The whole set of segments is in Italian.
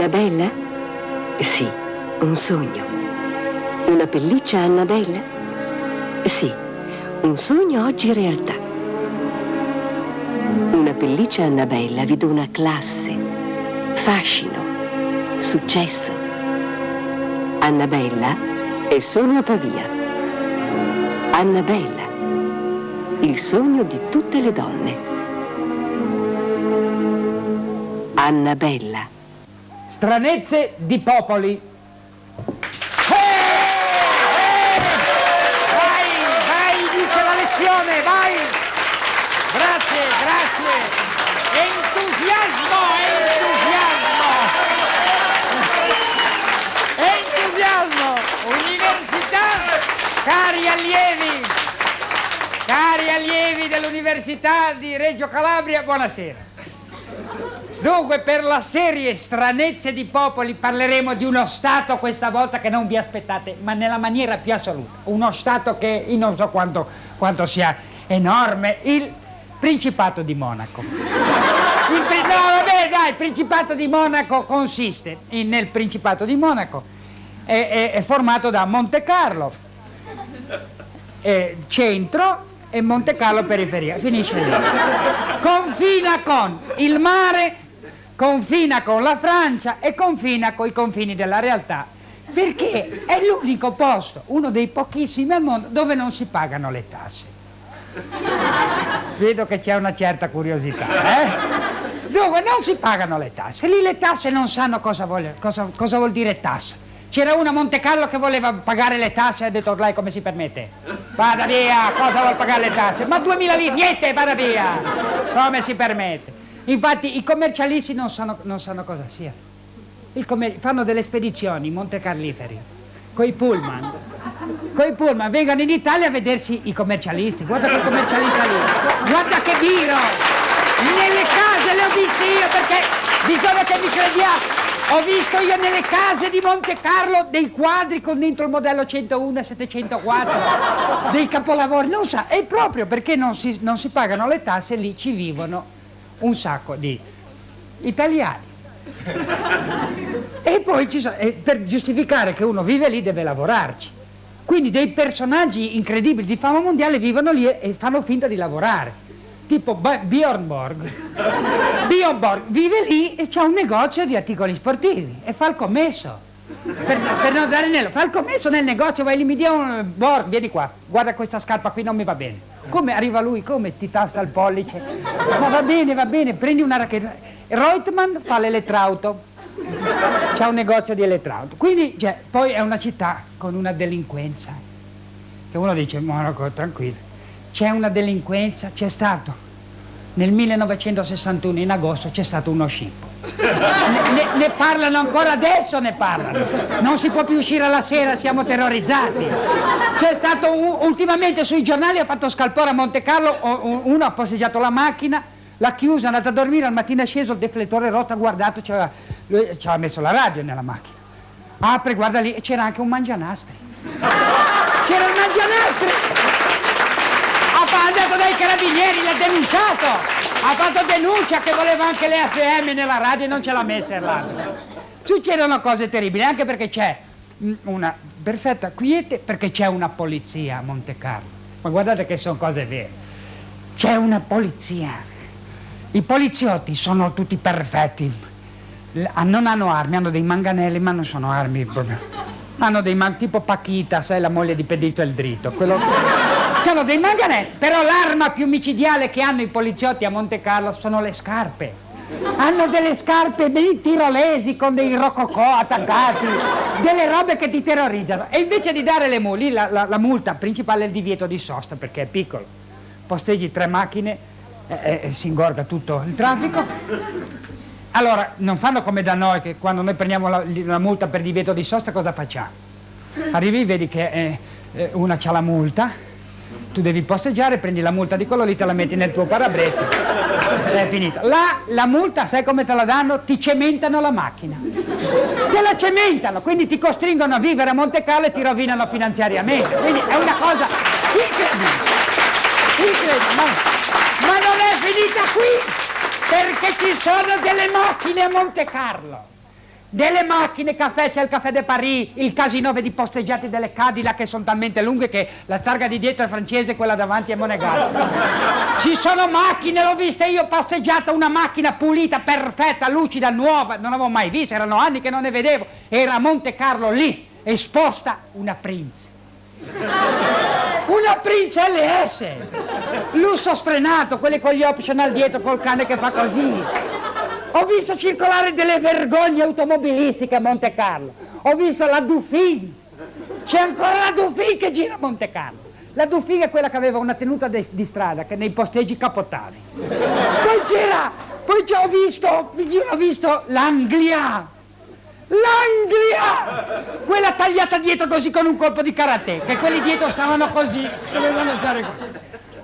Annabella? Sì, un sogno. Una pelliccia Annabella? Sì, un sogno oggi realtà. Una pelliccia Annabella vi dona classe, fascino, successo. Annabella è solo a Pavia. Annabella, il sogno di tutte le donne. Annabella. Stranezze di popoli. Vai, dice la lezione, vai! Grazie. Entusiasmo! Università, cari allievi dell'Università di Reggio Calabria, buonasera. Dunque, per la serie Stranezze di popoli parleremo di uno Stato questa volta che non vi aspettate, ma nella maniera più assoluta. Uno Stato che io non so quanto sia enorme, il Principato di Monaco. Il Principato di Monaco consiste nel Principato di Monaco, è formato da Montecarlo, centro, e Montecarlo periferia, finisce lì. Confina con il mare, confina con la Francia e confina con i confini della realtà, perché è l'unico posto, uno dei pochissimi al mondo, dove non si pagano le tasse. Vedo che c'è una certa curiosità, Dunque, non si pagano le tasse. Lì le tasse non sanno cosa vuol dire tassa. C'era una a Montecarlo che voleva pagare le tasse e ha detto: lei come si permette? Vada via, cosa vuol pagare le tasse? Ma 2000 lire, niente, vada via! Come si permette? Infatti i commercialisti non sanno cosa sia. Fanno delle spedizioni montecarliferi, coi pullman, vengono in Italia a vedersi i commercialisti. Guarda quel commercialista lì, guarda che viro! Nelle case le ho viste io, perché bisogna che mi crediate. Ho visto io nelle case di Montecarlo dei quadri con dentro il modello 101 e 704, dei capolavori. Non sa, è proprio perché non si pagano le tasse, lì ci vivono un sacco di italiani. E poi per giustificare che uno vive lì deve lavorarci. Quindi dei personaggi incredibili di fama mondiale vivono lì e fanno finta di lavorare. Tipo Bjorn Borg vive lì e c'ha un negozio di articoli sportivi e fa il commesso per non dare nero, fa il commesso nel negozio, vai lì, mi dia un Borg, vieni qua, guarda questa scarpa qui non mi va bene. Come arriva lui, come ti tasta il pollice? Ma va bene, prendi una racchetta. Reutemann fa l'elettrauto, c'ha un negozio di elettrauto. Quindi poi è una città con una delinquenza che uno dice: Monaco, tranquillo. C'è una delinquenza, c'è stato nel 1961 in agosto c'è stato uno scippo. Ne parlano ancora adesso, non si può più uscire alla sera, siamo terrorizzati. C'è stato ultimamente sui giornali, ha fatto scalpore a Montecarlo, uno ha posteggiato la macchina, l'ha chiusa, è andato a dormire, al mattino è sceso, il deflettore rotto, ha guardato, lui ci aveva messo la radio nella macchina, apre, guarda lì, e c'era anche un mangianastri. C'era il mangianastri! Ha andato dai carabinieri, l'ha denunciato, ha fatto denuncia che voleva anche le FM nella radio e non ce l'ha messa là. Succedono cose terribili, anche perché c'è una perfetta quiete, perché c'è una polizia a Montecarlo. Ma guardate che sono cose vere. C'è una polizia. I poliziotti sono tutti perfetti. Non hanno armi, hanno dei manganelli, ma non sono armi proprio. Hanno dei tipo Paquita, sai, la moglie di Pedrito il Dritto. Sono dei manganelli, però l'arma più micidiale che hanno i poliziotti a Montecarlo sono le scarpe. Hanno delle scarpe dei tirolesi con dei rococò attaccati, delle robe che ti terrorizzano. E invece di dare le multi, la multa principale è il divieto di sosta, perché è piccolo. Posteggi 3 macchine e si ingorga tutto il traffico. Allora, non fanno come da noi, che quando noi prendiamo la multa per divieto di sosta, cosa facciamo? Arrivi, vedi che una c'ha la multa, tu devi posteggiare, prendi la multa di quello lì, te la metti nel tuo parabrezza, è finita. La multa, sai come te la danno? Ti cementano la macchina. Te la cementano, quindi ti costringono a vivere a Montecarlo e ti rovinano finanziariamente. Quindi è una cosa incredibile. Ma non è finita qui, perché ci sono delle macchine a Montecarlo. delle macchine caffè, c'è il Café de Paris, il Casino di posteggiati delle Cadillac che sono talmente lunghe che la targa di dietro è francese e quella davanti è monegasca. Ci sono macchine, l'ho vista io passeggiata, una macchina pulita, perfetta, lucida, nuova, non avevo mai vista, erano anni che non ne vedevo, era a Monte Carlo lì, esposta una Prince. Una Prince LS, lusso sfrenato, quelle con gli optional dietro, col cane che fa così. Ho visto circolare delle vergogne automobilistiche a Monte Carlo. Ho visto la Dufin. C'è ancora la Dufin che gira a Monte Carlo. La Dufin è quella che aveva una tenuta di strada, che nei posteggi capotavi. Poi ho visto l'Anglia. L'Anglia! Quella tagliata dietro così con un colpo di karate, che quelli dietro stavano così, dovevano stare così.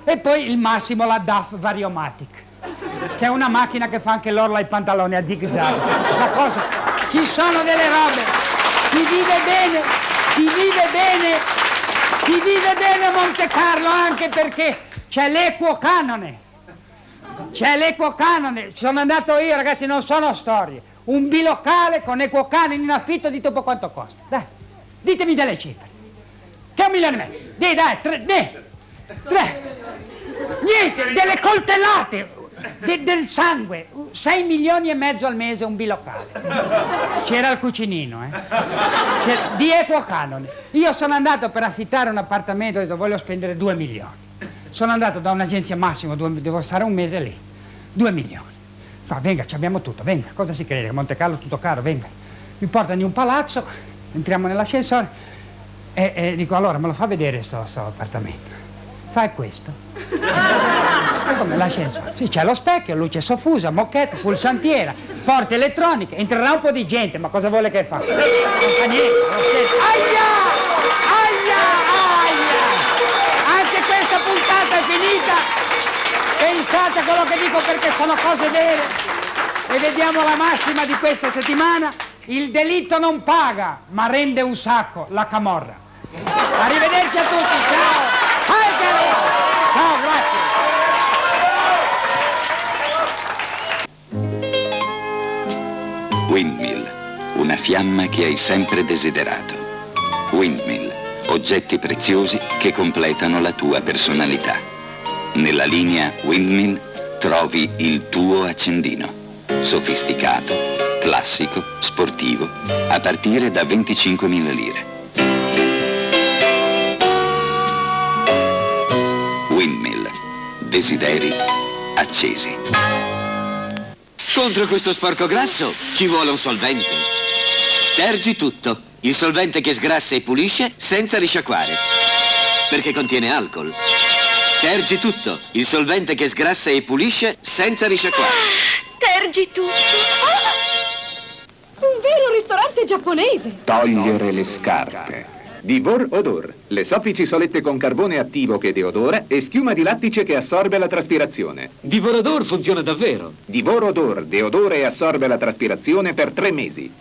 E poi il massimo, la DAF Variomatic, che è una macchina che fa anche l'orla ai pantaloni a zig zag. La cosa, ci sono delle robe, si vive bene a Monte Carlo, anche perché c'è l'equo canone. Sono andato io, ragazzi, non sono storie. Un bilocale con equo canone in affitto, dite un po' quanto costa. Dai, ditemi delle cifre. Che 1,5 milioni? Dai, 3. Niente, delle coltellate. Del sangue, 6 milioni e mezzo al mese un bilocale. C'era il cucinino, di equo canone. Io sono andato per affittare un appartamento, ho detto voglio spendere 2 milioni. Sono andato da un'agenzia Massimo, devo stare un mese lì. 2 milioni. Fa, venga, ci abbiamo tutto, venga, cosa si crede? A Monte Carlo tutto caro, venga. Mi portano in un palazzo, entriamo nell'ascensore e dico allora me lo fa vedere sto appartamento. Fai questo. Come l'ascensore? Sì, c'è lo specchio, luce soffusa, moquette, pulsantiera, porte elettroniche, entrerà un po' di gente, ma cosa vuole che fa? Non fa niente, aia! Anche questa puntata è finita. Pensate a quello che dico perché sono cose vere. E vediamo la massima di questa settimana. Il delitto non paga, ma rende un sacco, la camorra. Arrivederci a tutti, ciao! Ciao, grazie! Windmill, una fiamma che hai sempre desiderato. Windmill, oggetti preziosi che completano la tua personalità. Nella linea Windmill trovi il tuo accendino. Sofisticato, classico, sportivo, a partire da 25.000 lire. Windmill, desideri accesi. Contro questo sporco grasso ci vuole un solvente. Tergi tutto, il solvente che sgrassa e pulisce senza risciacquare, perché contiene alcol. Tergi tutto, il solvente che sgrassa e pulisce senza risciacquare. Tergi tutto. Un vero ristorante giapponese. Togliere le scarpe. Divor Odor, le soffici solette con carbone attivo che deodora e schiuma di lattice che assorbe la traspirazione. Divorodor funziona davvero. Divor Odor deodora e assorbe la traspirazione per 3 mesi.